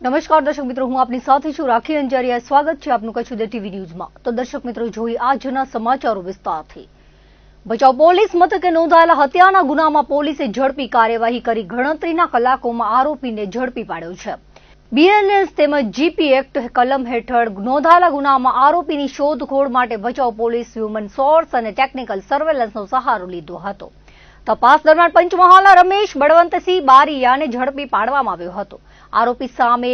નમસ્કાર દર્શક મિત્રો, હું આપની સાથે છું રાખી અંજારિયા। સ્વાગત છે આપનું કચ્છ ઉદય ટીવી ન્યૂઝમાં। તો દર્શક મિત્રો, જોઈએ આજના સમાચારો વિસ્તારથી। ભચાઉ પોલીસ મથકે નોંધાયેલા હત્યાના ગુનામાં પોલીસે ઝડપી કાર્યવાહી કરી ગણતરીના કલાકોમાં આરોપીને ઝડપી પાડ્યો છે। બીએનએસ તેમજ જીપી એક્ટ કલમ હેઠળ નોંધાયેલા ગુનામાં આરોપીની શોધખોળ માટે ભચાઉ પોલીસ હ્યુમન સોર્સ અને ટેકનિકલ સર્વેલન્સનો સહારો લીધો હતો। તપાસ દરમિયાન પંચમહાલના રમેશ બળવંતસિંહ બારીયાને ઝડપી પાડવામાં આવ્યો હતો। આરોપી સામે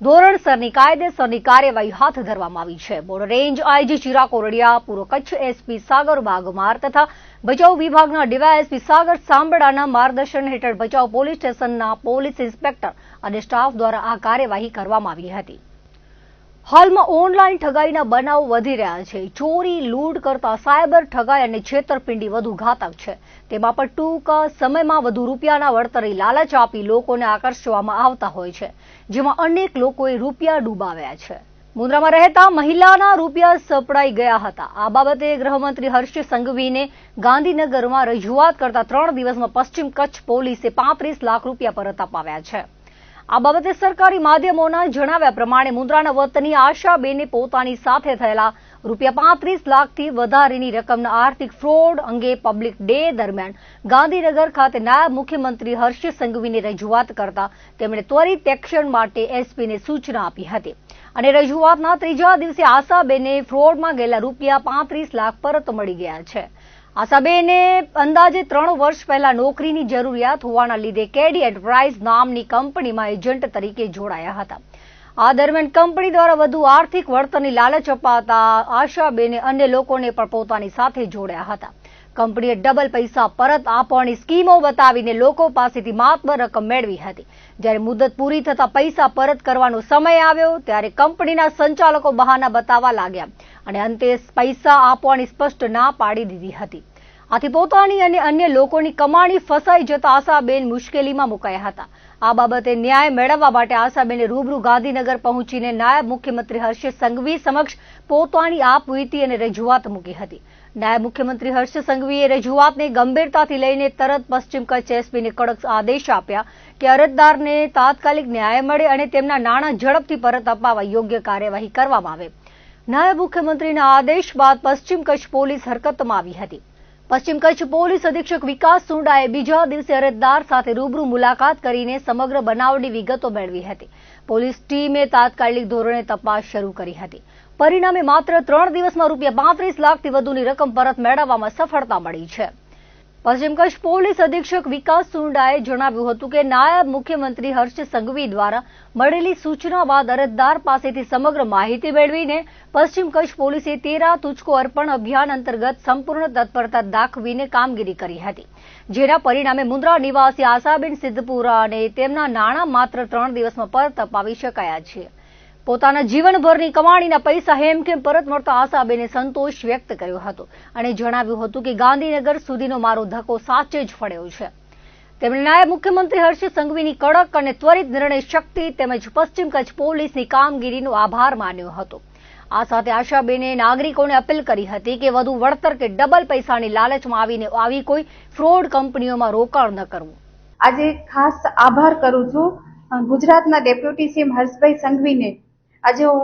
ધોરણસરની કાયદેસરની કાર્યવાહી હાથ ધરવામાં આવી છે। Border range IG Chirag Kordia, પૂર્વ કચ્છ એસપી સાગર બાગમાર તથા ભચાઉ વિભાગના ડીવાયએસપી સાગર સાંબડાના માર્ગદર્શન હેઠળ ભચાઉ પોલીસ સ્ટેશનના પોલીસ ઇન્સ્પેક્ટર અને સ્ટાફ દ્વારા આ કાર્યવાહી કરવામાં આવી હતી। હાલમાં ઓનલાઈન ઠગાઈના બનાવો વધી રહ્યા છે। ચોરી, લૂંટ કરતા સાયબર ઠગાઈ અને છેતરપિંડી વધુ ઘાતક છે। તેમાં પણ ટૂંકા સમયમાં વધુ રૂપિયાના વળતરની લાલચ આપી લોકોને આકર્ષવામાં આવતા હોય છે, જેમાં અનેક લોકોએ રૂપિયા ડૂબાવ્યા છે। મુન્દ્રામાં રહેતા મહિલાના રૂપિયા સપડાઈ ગયા હતા। આ બાબતે ગૃહમંત્રી હર્ષ સંઘવીને ગાંધીનગરમાં રજૂઆત કરતા 3 દિવસમાં પશ્ચિમ કચ્છ પોલીસે 35 લાખ રૂપિયા પરત અપાવ્યા છે। આ બાબતે સરકારી માધ્યમોના જણાવ્યા પ્રમાણે મુન્દ્રાના વતની આશાબેને પોતાની સાથે થયેલા રૂપિયા 35 લાખથી વધારેની રકમના આર્થિક ફ્રોડ અંગે પબ્લિક ડે દરમિયાન ગાંધીનગર ખાતે નાયબ મુખ્યમંત્રી હર્ષ સંઘવીને રજૂઆત કરતા તેમણે ત્વરિત એક્શન માટે એસપીને સૂચના આપી હતી અને રજૂઆતના ત્રીજા દિવસે આશાબેને ફ્રોડમાં ગયેલા રૂપિયા 35 લાખ પરત મળી ગયા છે। આશાબેને અંદાજે 3 વર્ષ પહેલા નોકરીની જરૂરિયાત હોવાના લીધે કેડી એન્ટરપ્રાઇઝ નામની કંપનીમાં એજન્ટ તરીકે જોડાયા હતા। આ દરમિયાન કંપની દ્વારા વધુ આર્થિક વળતરની લાલચ અપાતા આશાબેને અન્ય લોકોને પણ પોતાની સાથે જોડ્યા હતા। કંપનીએ ડબલ પૈસા પરત આપવાની સ્કીમો બતાવીને લોકો પાસેથી માતબર રકમ મેળવી હતી। જ્યારે મુદત પૂરી થતા પૈસા પરત કરવાનો સમય આવ્યો ત્યારે કંપનીના સંચાલકો બહાના બતાવવા લાગ્યા અને અંતે પૈસા આપવાની સ્પષ્ટ ના પાડી દીધી હતી। આથી પોતાની અને અન્ય લોકોની કમાણી ફસાઈ જતા આશાબેન મુશ્કેલીમાં મુકાયા હતા। આ બાબતે ન્યાય મેળવવા માટે આશાબેને રૂબરૂ ગાંધીનગર પહોંચીને નાયબ મુખ્યમંત્રી હર્ષ સંઘવી સમક્ષ પોતાની આપવીતી અને રજૂઆત મૂકી હતી। નાયબ મુખ્યમંત્રી હર્ષ સંઘવીએ રજૂઆતને ગંભીરતાથી લઈને તરત પશ્ચિમ કચ્છ એસપીને કડક આદેશ આપ્યા કે અરજદારને તાત્કાલિક ન્યાય મળે અને તેમના નાણાં ઝડપથી પરત અપાવવા યોગ્ય કાર્યવાહી કરવામાં આવે। નાયબ મુખ્યમંત્રીના આદેશ બાદ પશ્ચિમ કચ્છ પોલીસ હરકતમાં આવી હતી। પશ્ચિમ કચ્છ પોલીસ અધિક્ષક વિકાસ સુંડાએ બીજા દિવસે અરજદાર સાથે રૂબરૂ મુલાકાત કરીને સમગ્ર બનાવની વિગતો મેળવી હતી। પોલીસ ટીમે તાત્કાલિક ધોરણે તપાસ શરૂ કરી હતી। પરિણામે માત્ર 3 દિવસમાં રૂપિયા 35 લાખથી વધુની રકમ પરત મેળવવામાં સફળતા મળી છે। પશ્ચિમ કચ્છ પોલીસ અધિક્ષક વિકાસ સુંડાએ જણાવ્યું હતું કે નાયબ મુખ્યમંત્રી હર્ષ સંઘવી દ્વારા મળેલી સૂચના બાદ અરજદાર પાસેથી સમગ્ર માહિતી મેળવીને પશ્ચિમ કચ્છ પોલીસે 13 તુચકો અર્પણ અભિયાન અંતર્ગત સંપૂર્ણ તત્પરતા દાખવીને કામગીરી કરી હતી, જેના પરિણામે મુન્દ્રા નિવાસી આશાબેન સિદ્ધપુરાને તેમના નાણાં માત્ર 3 દિવસમાં પરત અપાવી શકાયા છે। પોતાના જીવનભરની કમાણીના પૈસા હેમખેમ પરત મળતા આશાબેને સંતોષ વ્યક્ત કર્યો હતો અને જણાવ્યું હતું કે ગાંધીનગર સુધીનો મારો ધક્કો સાચે જ ફળ્યો છે। તેમણે નાયબ મુખ્યમંત્રી હર્ષ સંઘવીની કડક અને ત્વરિત નિર્ણય શક્તિ તેમજ પશ્ચિમ કચ્છ પોલીસની કામગીરીનો આભાર માન્યો હતો। આ સાથે આશાબેને નાગરિકોને અપીલ કરી હતી કે વધુ વળતર કે ડબલ પૈસાની લાલચમાં આવીને આવી કોઈ ફ્રોડ કંપનીઓમાં રોકાણ ન કરવું। આજે ખાસ આભાર કરું છું ગુજરાતના ડેપ્યુટી સીએમ હર્ષભાઈ સંઘવીને। આજે હું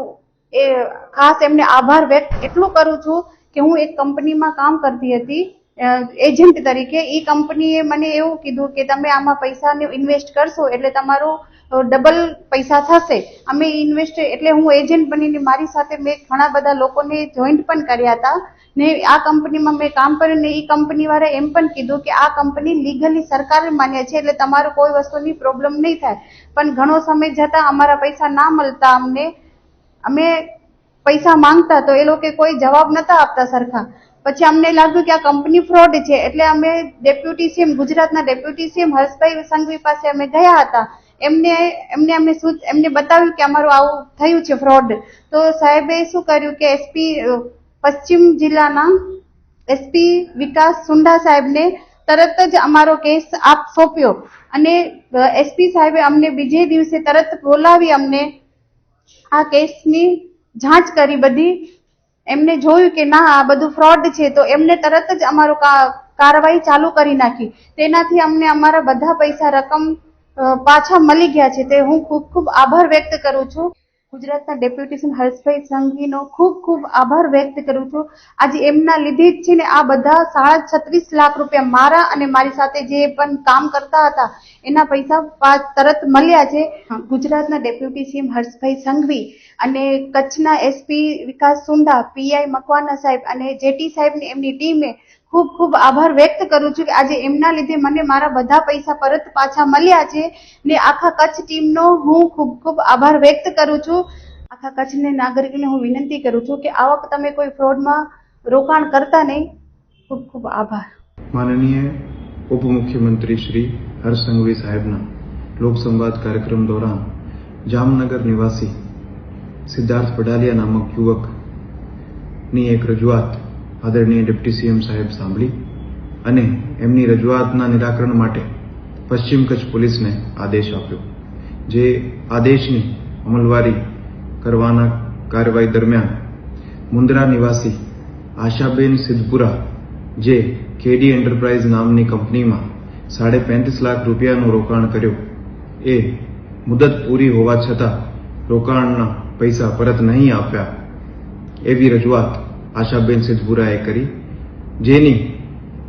ખાસ એમને આભાર વ્યક્ત એટલું કરું છું કે હું એક કંપનીમાં કામ કરતી હતી એજન્ટ તરીકે। એ કંપનીએ મને એવું કીધું કે તમે આમાં પૈસાને ઇન્વેસ્ટ કરશો એટલે તમારું ડબલ પૈસા થશે। અમે ઇન્વેસ્ટ એટલે હું એજન્ટ બનીને મારી સાથે મેં ઘણા બધા લોકોને જોઈન્ટ પણ કર્યા હતા ને આ કંપનીમાં મેં કામ કર્યું ને એ કંપની વાળા એમ પણ કીધું કે આ કંપની લીગલી સરકારે માન્ય છે એટલે તમારું કોઈ વસ્તુની પ્રોબ્લેમ નહીં થાય। પણ ઘણો સમય જતા અમારા પૈસા ના મળતા અમે પૈસા માંગતા તો એ લોકો કોઈ જવાબ નતા આપતા સરખા। પછી અમને લાગ્યું કે આ કંપની ફ્રોડ છે એટલે અમે ડેપ્યુટી સીએમ ગુજરાતના ડેપ્યુટી સીએમ હર્ષભાઈ સંઘવી પાસે અમે ગયા હતા। એમને બતાવ્યું કે અમારું આવું થયું છે ફ્રોડ। તો સાહેબે શું કર્યું કે એસપી પશ્ચિમ જિલ્લાના એસપી વિકાસ સુંડા સાહેબને તરત જ અમારો કેસ સોંપ્યો અને એસપી સાહેબે અમને બીજે દિવસે તરત બોલાવી અમને આ કેસની જાંચ કરી બધી। એમને જોયું કે ના આ બધું ફ્રોડ છે તો એમને તરત જ અમારું કાર્યવાહી ચાલુ કરી નાખી। તેનાથી અમને અમારા બધા પૈસા રકમ પાછા મળી ગયા છે તે હું ખૂબ ખૂબ આભાર વ્યક્ત કરું છું. ગુજરાતના ડેપ્યુટી સીએમ હર્ષભાઈ સંઘવીનો ખૂબ ખૂબ આભાર વ્યક્ત કરું છું. આજે એમના લીધે જ છે ને આ બધા 36.5 લાખ રૂપિયા મારા અને મારી સાથે જે પણ કામ કરતા હતા એના પૈસા તરત મળ્યા છે. ગુજરાતના ડેપ્યુટી સીએમ હર્ષભાઈ સંઘવી અને કચ્છના એસપી વિકાસ સુંડા, પીઆઈ મકવાના સાહેબ અને જેટી સાહેબની એમની ટીમે ખૂબ ખૂબ આભાર વ્યક્ત કરું છું કે આજે એમના લીધે મને મારા બધા પૈસા પરત પાછા મળ્યા છે ને આખા કચ્છ ટીમનો હું ખૂબ ખૂબ આભાર વ્યક્ત કરું છું. આખા કચ્છને નાગરિકોને હું વિનંતી કરું છું કે આ વખતે તમે કોઈ ફ્રોડમાં રોકાણ કરતા નહીં. ખૂબ ખૂબ આભાર. माननीय उप मुख्यमंत्री श्री हर्ष संघवी साहेबना लोक संवाद कार्यक्रम दौरान जामनगर निवासी सिद्धार्थ पडालिया नामक युवक ની એક રજૂઆત આદરણીય ડેપ્યુટી સીએમ સાહેબ સાંભળી અને એમની રજૂઆતના નિરાકરણ માટે પશ્ચિમ કચ્છ પોલીસને આદેશ આપ્યો. જે આદેશની અમલવારી કરવાના કાર્યવાહી દરમિયાન મુન્દ્રા નિવાસી આશાબેન સિદ્ધપુરા જે કેડી એન્ટરપ્રાઇઝ નામની કંપનીમાં 35.5 લાખ રૂપિયાનું રોકાણ કર્યો એ મુદત પૂરી હોવા છતાં રોકાણના પૈસા પરત નહીં આપ્યા એવી રજૂઆત આશાબેન સિદ્ધપુરાએ કરી, જેની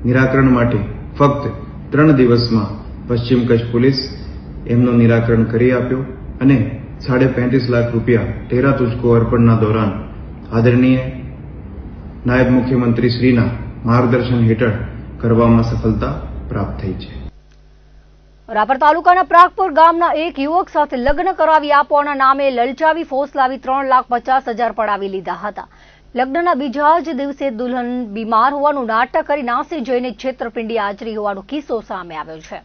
નિરાકરણ માટે ફક્ત 3 દિવસમાં પશ્ચિમ કચ્છ પોલીસ એમનું નિરાકરણ કરી આપ્યો અને 35.5 લાખ રૂપિયા તેરા તુજકો અર્પણના દોરાન આદરણીય નાયબ મુખ્યમંત્રી શ્રીના માર્ગદર્શન હેઠળ કરવામાં સફળતા પ્રાપ્ત થઈ છે. રાપર તાલુકાના પ્રાગપુર ગામના એક યુવક સાથે લગ્ન કરાવી આપવાના નામે લલચાવી ફોસલાવી 3,50,000 પડાવી લીધા હતા. લગ્નના બીજા જ દિવસે દુલ્હન બીમાર હોવાનું નાટક કરી નાસી જઈને છેતરપિંડી આચરી હોવાનો કિસ્સો સામે આવ્યો છે.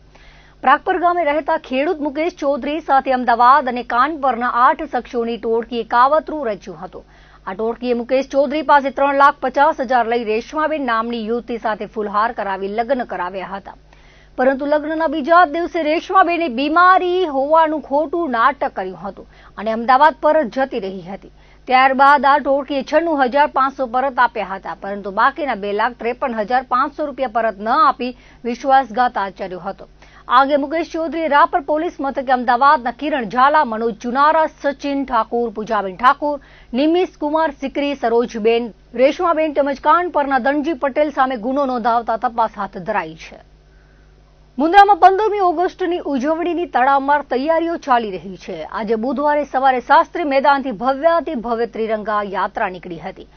પ્રાગપર ગામે રહેતા ખેડૂત મુકેશ ચૌધરી સાથે અમદાવાદ અને કાનપુરના 8 શખ્સોની ટોળકીએ કાવતરું રચ્યું હતું. આ ટોળકીએ મુકેશ ચૌધરી પાસે 3,50,000 લઈ રેશમાબેન નામની યુવતી સાથે ફુલહાર કરાવી લગ્ન કરાવ્યા હતા. પરંતુ લગ્નના બીજા દિવસે રેશમાબેને બીમારી હોવાનું ખોટું નાટક કર્યું હતું અને અમદાવાદ પરત જતી રહી હતી. ત્યારબાદ આ ટોળકીએ 96,500 પરત આપ્યા હતા, પરંતુ બાકીના 2,53,500 રૂપિયા પરત ન આપી વિશ્વાસઘાત આચર્યો હતો. આ અંગે મુકેશ ચૌધરીએ રાપર પોલીસ મથકે અમદાવાદના કિરણ ઝાલા, મનોજ ચુનારા, સચિન ઠાકુર, પૂજાબેન ઠાકુર, નિમિષ કુમાર સિકરી, સરોજબેન, રેશમાબેન તેમજ કાનપુરના ધનજી પટેલ સામે ગુનો નોંધાવતા તપાસ હાથ ધરાઈ છે. મુન્દ્રામાં 15મી ઓગસ્ટની ઉજવણીની તડામાર તૈયારીઓ ચાલી રહી છે. આજે બુધવારે સવારે શાસ્ત્રી મેદાનથી ભવ્યાતિ ભવ્ય ત્રિરંગા યાત્રા નીકળી હતી.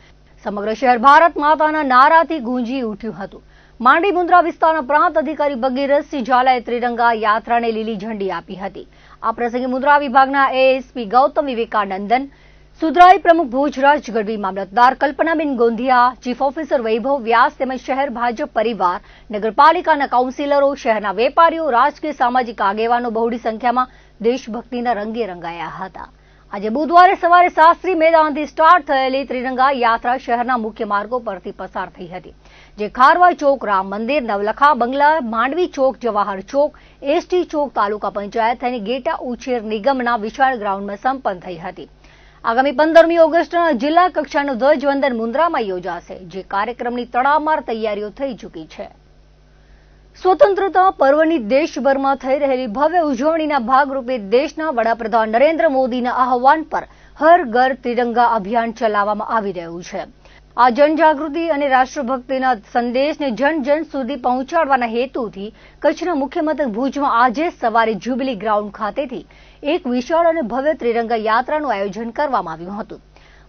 સમગ્ર શહેર ભારત માતાના નારાથી ગુંજી ઉઠ્યું હતું. માંડી મુન્દ્રા વિસ્તારના પ્રાંત અધિકારી ભગીરથસિંહ ઝાલાએ ત્રિરંગા યાત્રાને લીલી ઝંડી આપી હતી. આ પ્રસંગે મુન્દ્રા વિભાગના એએસપી ગૌતમ વિવેકાનંદન, સુધરાઈ પ્રમુખ ભોજરાજ ગઢવી, મામલતદાર કલ્પનાબેન ગોંધિયા, ચીફ ઓફિસર વૈભવ વ્યાસ તેમજ શહેર ભાજપ પરિવાર, નગરપાલિકાના કાઉન્સિલરો, શહેરના વેપારીઓ, રાજકીય સામાજિક આગેવાનો બહોળી સંખ્યામાં દેશભક્તિના રંગે રંગાયા હતા. આજે બુધવારે સવારે શાસ્ત્રી મેદાનથી સ્ટાર્ટ થયેલી ત્રિરંગા યાત્રા શહેરના મુખ્ય માર્ગો પરથી પસાર થઈ હતી, જે ખારવા ચોક, રામ મંદિર, નવલખા બંગલા, માંડવી ચોક, જવાહર ચોક, એસટી ચોક, તાલુકા પંચાયત અને ગેટા ઉછેર નિગમના વિશાળ ગ્રાઉન્ડમાં સંપન્ન થઈ હતી. આગામી 15મી ઓગસ્ટના જિલ્લા કક્ષાનું ધ્વજવંદન મુન્દ્રામાં યોજાશે, જે કાર્યક્રમની તડામાર તૈયારીઓ થઈ ચૂકી છે. સ્વતંત્રતા પર્વની દેશભરમાં થઈ રહેલી ભવ્ય ઉજવણીના ભાગરૂપે દેશના વડાપ્રધાન નરેન્દ્ર મોદીના આહવાન પર હર ઘર તિરંગા અભિયાન ચલાવવામાં આવી રહ્યું છે. આ જનજાગૃતિ અને રાષ્ટ્રભક્તિના સંદેશને જન જન સુધી પહોંચાડવાના હેતુથી કચ્છના મુખ્ય મથક ભુજમાં આજે સવારે જ્યુબિલી ગ્રાઉન્ડ ખાતેથી એક વિશાળ અને ભવ્ય ત્રિરંગા યાત્રાનું આયોજન કરવામાં આવ્યું હતું.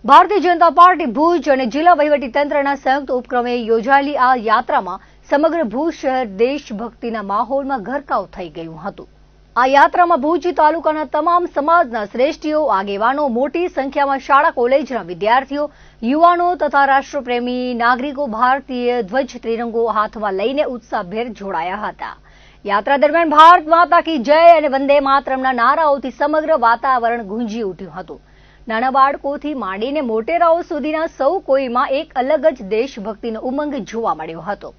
ભારતીય જનતા પાર્ટી ભુજ અને જિલ્લા વહીવટીતંત્રના સંયુક્ત ઉપક્રમે યોજાયેલી આ યાત્રામાં સમગ્ર ભુજ શહેર દેશભક્તિના માહોલમાં ગરકાવ થઈ ગયું હતું. આ યાત્રામાં ભુજ તાલુકાના તમામ સમાજના શ્રેષ્ઠીઓ, આગેવાનો, મોટી સંખ્યામાં શાળા કોલેજના વિદ્યાર્થીઓ, યુવાનો તથા રાષ્ટ્રપ્રેમી નાગરિકો ભારતીય ધ્વજ ત્રિરંગો હાથમાં લઈને ઉત્સાહભેર જોડાયા હતા. યાત્રા દરમિયાન ભારત માતા કી જય અને વંદે માતરમના નારાઓથી સમગ્ર વાતાવરણ ગુંજી ઉઠ્યું હતું. નાના બાળકોથી માંડીને મોટેરાઓ સુધીના સૌ કોઈમાં એક અલગ જ દેશભક્તિનો ઉમંગ જોવા મળ્યો હતો.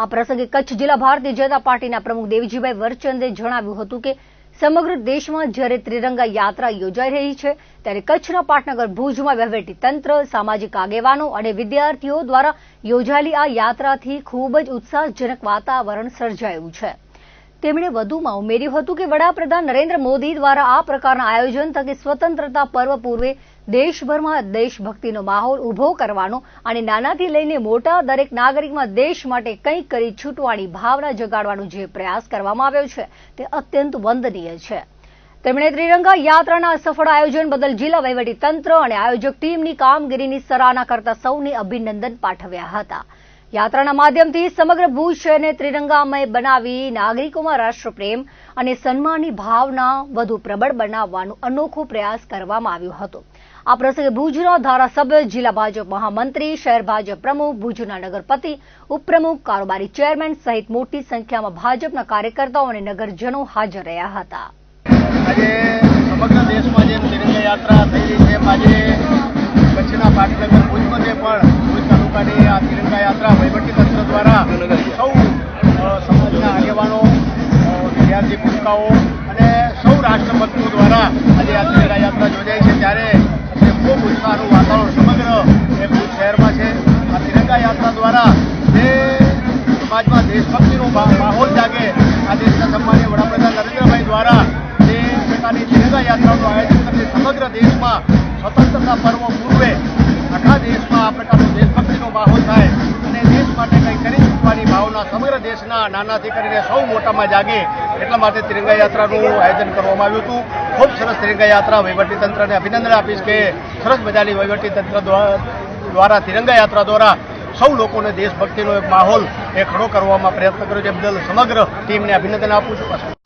આ પ્રસંગે કચ્છ જિલ્લા ભારતીય જનતા પાર્ટીના પ્રમુખ દેવજીભાઈ વરચંદે જણાવ્યું હતું કે સમગ્ર દેશમાં જ્યારે ત્રિરંગા યાત્રા યોજાઈ રહી છે, ત્યારે કચ્છના પાટનગર ભુજમાં વહીવટીતંત્ર, સામાજિક આગેવાનો અને વિદ્યાર્થીઓ દ્વારા યોજાયેલી આ યાત્રાથી ખૂબ જ ઉત્સાહજનક વાતાવરણ સર્જાયું છે. તેમણે વધુમાં ઉમેર્યું હતું કે વડાપ્રધાન નરેન્દ્ર મોદી દ્વારા આ પ્રકારના આયોજન થકી સ્વતંત્રતા પર્વ પૂર્વે દેશભરમાં દેશભક્તિનો માહોલ ઉભો કરવાનો અને નાનાથી લઈને મોટા દરેક નાગરિકમાં દેશ માટે કંઈક કરી છૂટવાની ભાવના જગાડવાનો જે પ્રયાસ કરવામાં આવ્યો છે તે અત્યંત વંદનીય છે. તેમણે ત્રિરંગા યાત્રાના સફળ આયોજન બદલ જિલ્લા વહીવટીતંત્ર અને આયોજક ટીમની કામગીરીની સરાહના કરતા સૌને અભિનંદન પાઠવ્યા હતા. યાત્રાના માધ્યમથી સમગ્ર ભુજ શહેરને ત્રિરંગામય બનાવી નાગરિકોમાં રાષ્ટ્રપ્રેમ અને સન્માનની ભાવના વધુ પ્રબળ બનાવવાનો અનોખો પ્રયાસ કરવામાં આવ્યો હતો. આ પ્રસંગે ભુજના ધારાસભ્ય, જિલ્લા ભાજપ મહામંત્રી, શહેર ભાજપ પ્રમુખ, ભુજના નગરપતિ, ઉપપ્રમુખ, કારોબારી ચેરમેન સહિત મોટી સંખ્યામાં ભાજપના કાર્યકર્તાઓ અને નગરજનો હાજર રહ્યા હતા. આજે સમગ્ર દેશમાં જેમ તિરંગા યાત્રા થઈ રહી છે, આજે કચ્છના પાટનગર ભુજમાં પણ ભુજ તાલુકાની આ તિરંગા યાત્રા વહીવટીતંત્ર દ્વારા સૌ સમાજના આગેવાનો, વિદ્યાર્થી ભૂમિકાઓ અને સૌ રાષ્ટ્રભક્તો દ્વારા આજે આ તિરંગા યાત્રા યોજાઈ છે. ત્યારે ખૂબ ઉત્સાહનું વાતાવરણ સમગ્ર ભુજ શહેરમાં છે. આ તિરંગા યાત્રા દ્વારા જે સમાજમાં દેશભક્તિનો માહોલ જાગે, આ દેશના સન્માનીય વડાપ્રધાન નરેન્દ્રભાઈ દ્વારા જે પ્રકારની તિરંગા યાત્રાનું આયોજન કરી સમગ્ર દેશમાં સ્વતંત્રતા પર્વ પૂર્વે આખા દેશમાં આ પ્રકારનો દેશભક્તિનો માહોલ થાય અને દેશ માટે કંઈ કરી ચૂકવાની ભાવના સમગ્ર દેશના નાનાથી કરીને સૌ મોટામાં જાગે એટલા માટે તિરંગા યાત્રાનું આયોજન કરવામાં આવ્યું હતું. ખૂબ સરસ તિરંગા યાત્રા. વહીવટીતંત્રને અભિનંદન આપીશ કે સરસ મજાની વહીવટીતંત્ર દ્વારા તિરંગા યાત્રા દ્વારા સૌ લોકોને દેશભક્તિનો એક માહોલ એ ખડો કરવામાં પ્રયત્ન કર્યો છે. બદલ સમગ્ર ટીમને અભિનંદન આપું છું.